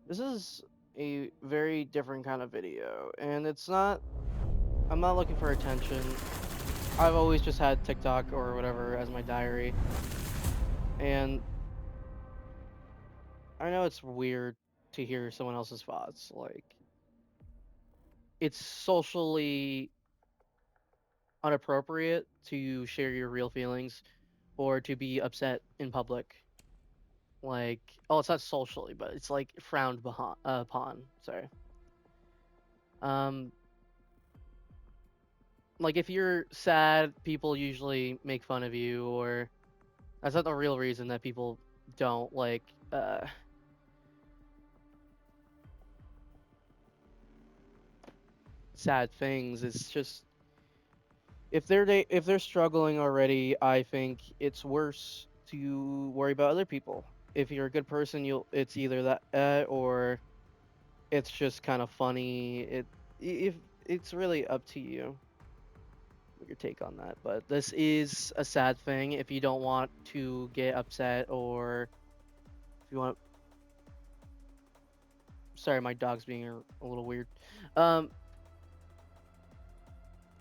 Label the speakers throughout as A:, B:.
A: This is a very different kind of video, and it's not. I'm not looking for attention. I've always just had TikTok or whatever as my diary, and I know it's weird to hear someone else's thoughts. Like, it's socially inappropriate to share your real feelings or to be upset in public. Like, oh, it's not socially, but it's like frowned upon. Sorry. Um, like if you're sad, people usually make fun of you, or that's not the real reason that people don't like sad things. It's just if they're struggling already, I think it's worse to worry about other people. If you're a good person, you'll it's either that or it's just kind of funny. If it's really up to you what your take on that. But this is a sad thing. If you don't want to get upset or if you want, sorry, my dog's being a little weird, um,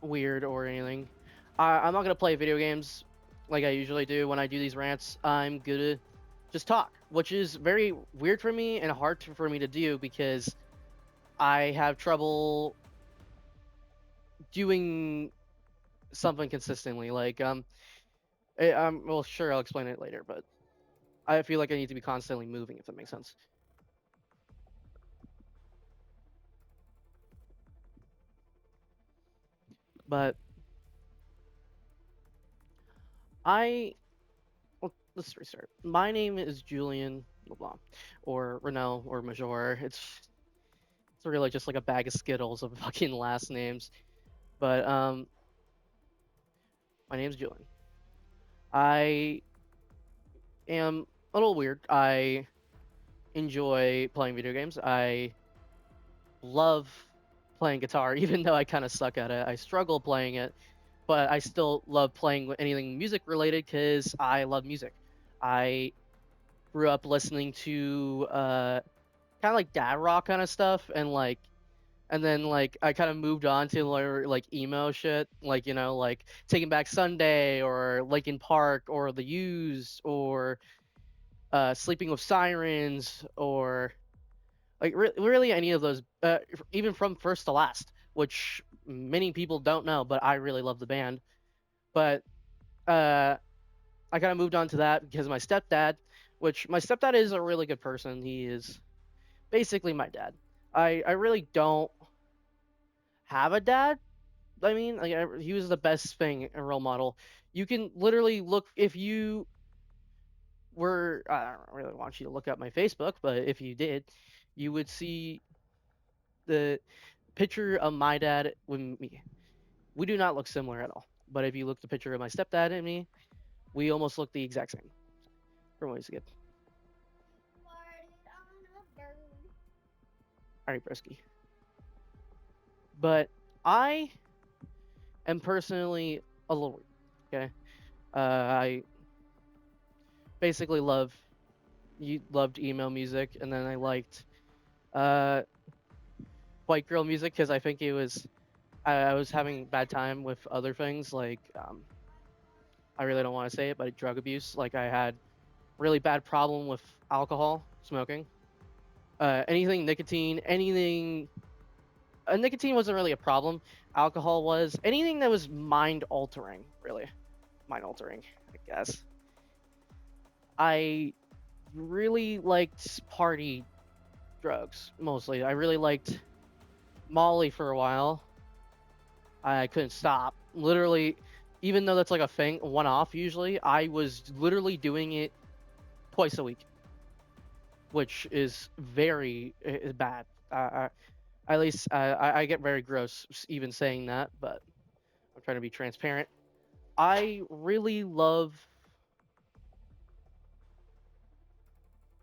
A: weird or anything. I'm not gonna play video games like I usually do when I do these rants. I'm gonna just talk, which is very weird for me and hard for me to do because I have trouble doing something consistently. Like well, sure, I'll explain it later, but I feel like I need to be constantly moving, if that makes sense. But I let's restart. My name is Julian LeBlanc, or Renault, or Major. It's really just like a bag of Skittles of fucking last names. But my name's Julian. I am a little weird. I enjoy playing video games. I love playing guitar, even though I kind of suck at it. I struggle playing it, but I still love playing anything music related because I love music. I grew up listening to kind of like dad rock kind of stuff, and then like I kind of moved on to like emo shit, like like Taking Back Sunday or Linkin Park or The Used or Sleeping with Sirens or like really any of those, even from first to last, which many people don't know, but I really love the band. But uh, I kind of moved on to that because my stepdad, which my stepdad is a really good person. He is basically my dad. I really don't have a dad. I mean, like he was the best thing a role model. You can literally look if you were. I don't really want you to look up my Facebook, but if you did, you would see the picture of my dad with me. We do not look similar at all. But if you look at the picture of my stepdad and me, we almost look the exact same. From what he's good. All right, Brisky. But I am personally a little weird. Okay. I basically loved emo music, and then I liked uh, white girl music because I think it was I was having a bad time with other things like I really don't want to say it, but drug abuse. Like I had really bad problem with alcohol, smoking, anything nicotine, anything. Nicotine wasn't really a problem. Alcohol was anything that was mind altering, really mind altering, I guess. I really liked party drugs mostly. I really liked Molly for a while. I couldn't stop. Literally, even though that's like a thing, one off usually, I was literally doing it twice a week, which is very bad. At least I get very gross even saying that, but I'm trying to be transparent. I really love.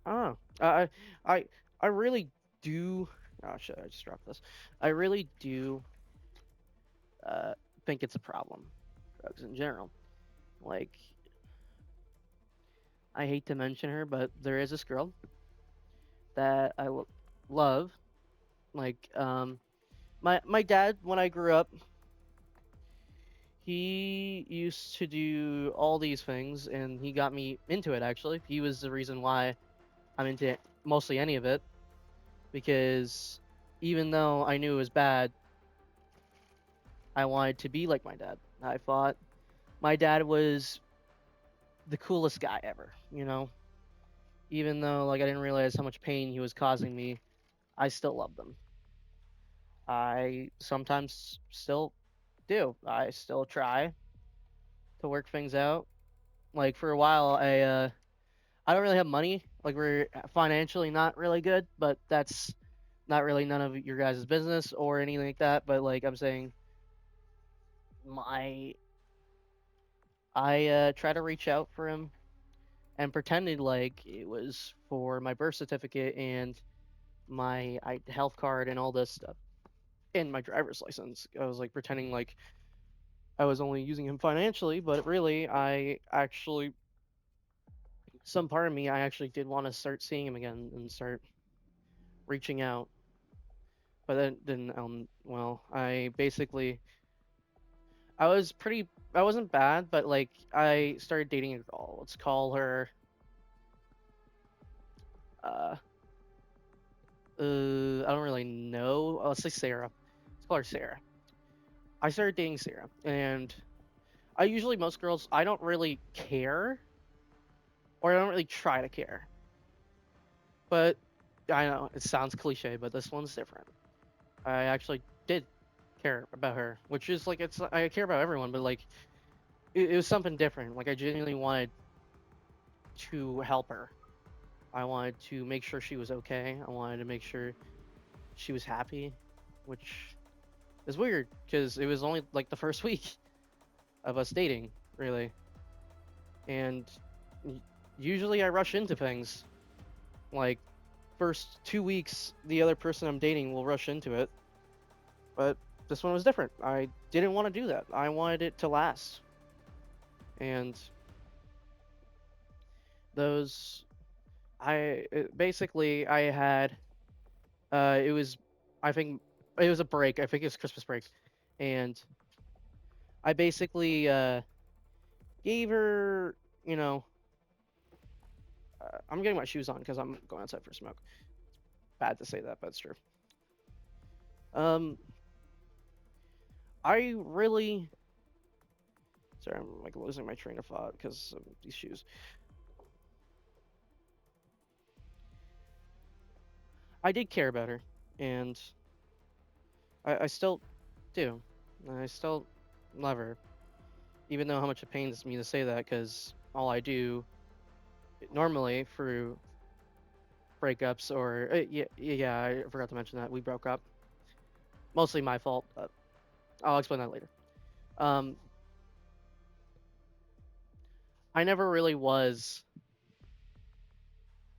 A: I don't know. I really do. Oh shit! I just dropped this. I really do uh, think it's a problem. Drugs in general. Like I hate to mention her, but there is this girl. that love. Like my dad when I grew up, he used to do all these things, and he got me into it. Actually, he was the reason why I'm into mostly any of it, because even though I knew it was bad, I wanted to be like my dad. I thought my dad was the coolest guy ever, you know? Even though like I didn't realize how much pain he was causing me, I still loved him. I sometimes still do. I still try to work things out. Like for a while I don't really have money. Like we're financially not really good, but that's not really none of your guys' business or anything like that, but like I'm saying my I try to reach out for him and pretended like it was for my birth certificate and my health card and all this stuff and my driver's license. I was like pretending like I was only using him financially, but really, I actually, some part of me, I actually did want to start seeing him again and start reaching out. But then, well, I was pretty, I wasn't bad, but like, I started dating a girl. Let's call her, uh, I don't really know. Let's say Sarah. Let's call her Sarah. I started dating Sarah, and I usually, most girls, I don't really care, or I don't really try to care. But I know it sounds cliche, but this one's different. I actually did care about her, which is like it's I care about everyone, but like it was something different. Like I genuinely wanted to help her. I wanted to make sure she was okay. I wanted to make sure she was happy, which is weird because it was only like the first week of us dating, really. And usually I rush into things. Like first 2 weeks, the other person I'm dating will rush into it, but this one was different. I didn't want to do that. I wanted it to last. And those basically I had it was I think it was a break. I think it was Christmas break. And I basically gave her, you know, I'm getting my shoes on cuz I'm going outside for a smoke. Bad to say that, but it's true. Um I really sorry, I'm like losing my train of thought cuz of these shoes. I did care about her, and I still do. I still love her, even though how much it pains me to say that, because all I do normally through breakups or yeah, I forgot to mention that we broke up. Mostly my fault. But I'll explain that later. Um, I never really was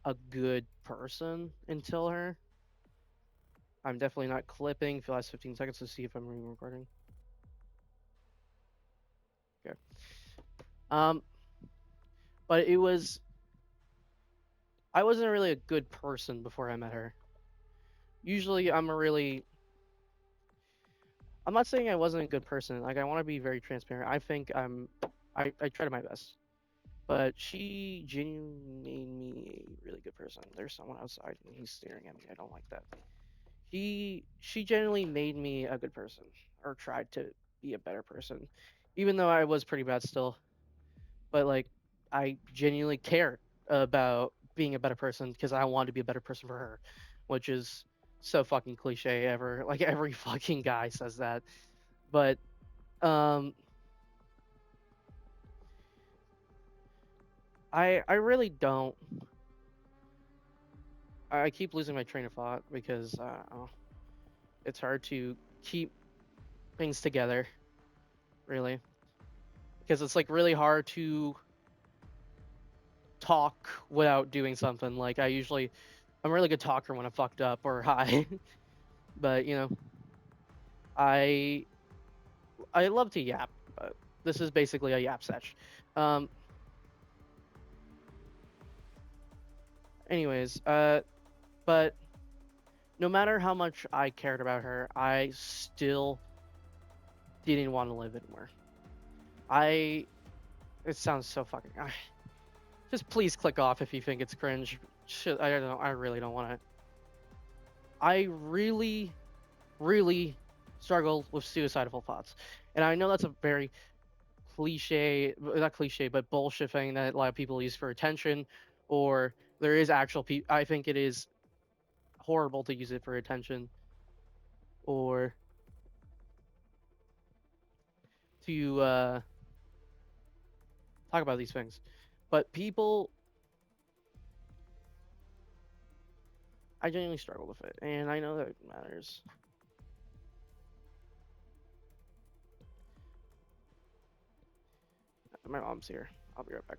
A: a good person until her. I'm definitely not clipping for the last 15 seconds to see if I'm re-recording. Okay. Um, but it was I wasn't really a good person before I met her. Usually, I'm not saying I wasn't a good person. Like I want to be very transparent. I think I try to my best. But she genuinely made me a really good person. There's someone outside and he's staring at me. I don't like that. She genuinely made me a good person or tried to be a better person. Even though I was pretty bad still. But like I genuinely cared about being a better person because I wanted to be a better person for her, which is so fucking cliche ever. Like every fucking guy says that. But um I really don't. I keep losing my train of thought because it's hard to keep things together, really, because it's like really hard to talk without doing something. Like I'm a really good talker when I'm fucked up or high, but I I love to yap. But this is basically a yap sesh. Um, anyways, But no matter how much I cared about her, I still didn't want to live anymore. I. It sounds so fucking. Just please click off if you think it's cringe. I don't know. I really don't want to. I really, really struggle with suicidal thoughts, and I know that's a very cliche, not cliche, but bullshit thing that a lot of people use for attention, or there is actual people. I think it is horrible to use it for attention, or to talk about these things. But people, I genuinely struggle with it, and I know that it matters. My mom's here. I'll be right back.